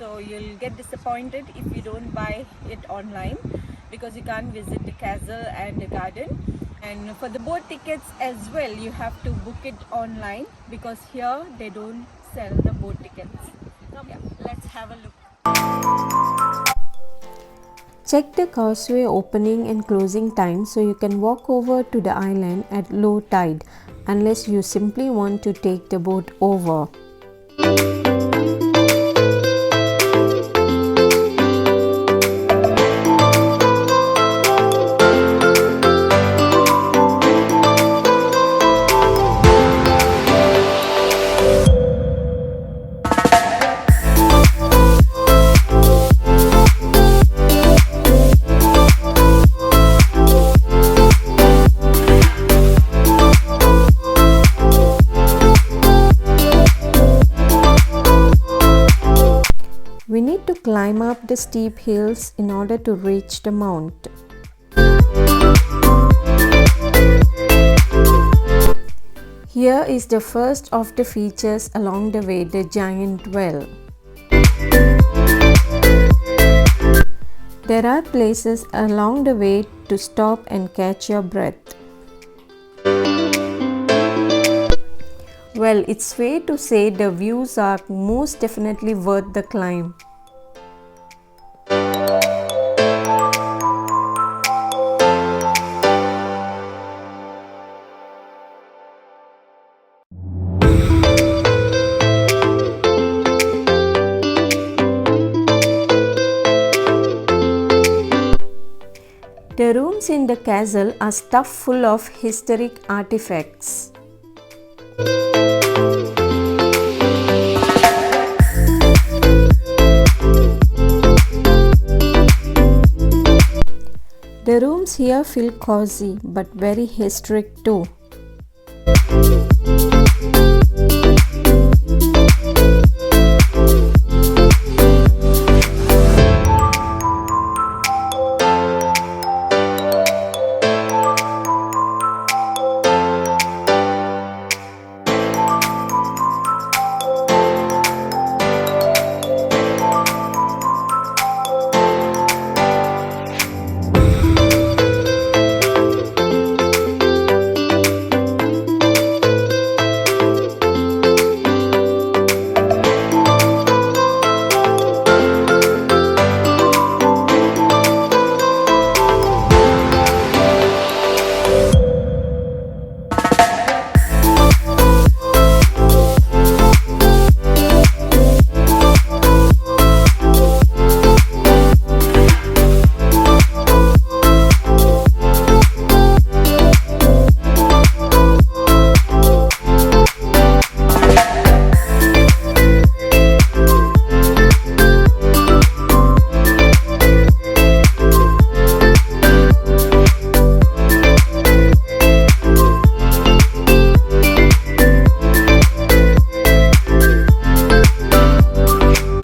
so you'll get disappointed if you don't buy it online, because you can't visit the castle and the garden. And for the boat tickets as well, you have to book it online, because here they don't sell the boat tickets. Yeah, let's have a look. Check the causeway opening and closing time so you can walk over to the island at low tide, unless you simply want to take the boat over. We need to climb up the steep hills in order to reach the mount. Here is the first of the features along the way, the giant well. There are places along the way to stop and catch your breath. Well, it's fair to say the views are most definitely worth the climb. The rooms in the castle are stuffed full of historic artifacts. The rooms here feel cozy but very historic too.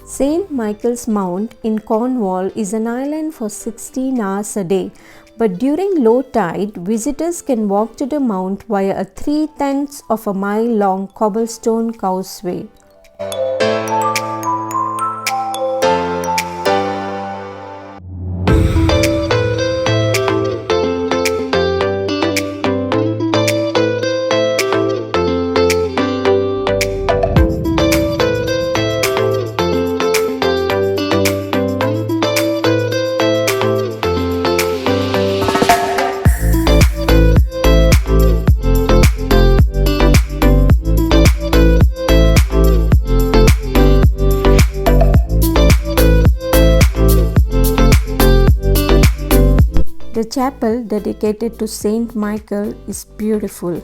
St. Michael's Mount in Cornwall is an island for 16 hours a day, but during low tide, visitors can walk to the mount via a 3/10 of a mile long cobblestone causeway. The chapel dedicated to St. Michael is beautiful.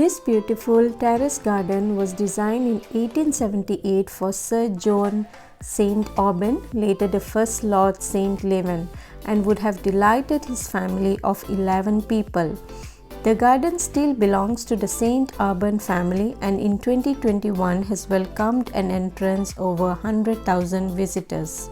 This beautiful terrace garden was designed in 1878 for Sir John St Aubyn, later the first Lord St Leven, and would have delighted his family of 11 people. The garden still belongs to the St Aubyn family and in 2021 has welcomed an entrance over 100,000 visitors.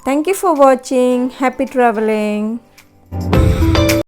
Thank you for watching. Happy traveling.